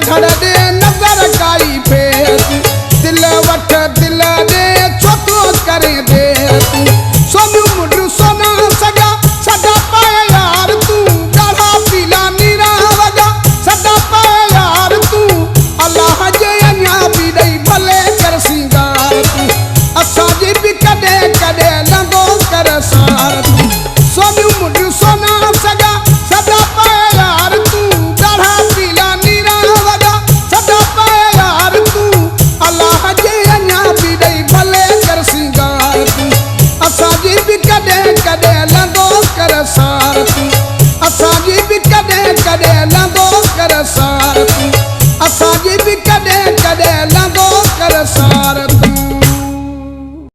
धड़ दे नजर काई फेर दिल वठ दिल दे छोतो करे दे तू सोनू मुंडू सोना सगा सदा पाए यार तू गाढ़ा पीला नीरा वगा सदा पाए यार तू अल्लाह जे अञा भी ॾेई भले कर सिंगार तू असां जी भी कॾे कॾे लंगो कर सार तू सोनू मुंडू सोना सगा सदा पाए यार तू गाढ़ा पीला नीरा वगा सदा पाए यार तू अल्लाह जे अञा भी ॾेई भले कर सिंगार तू असां जी भी कॾे कॾे लंगो कर सार तू असां जी भी कॾे कॾे लंगो कर सार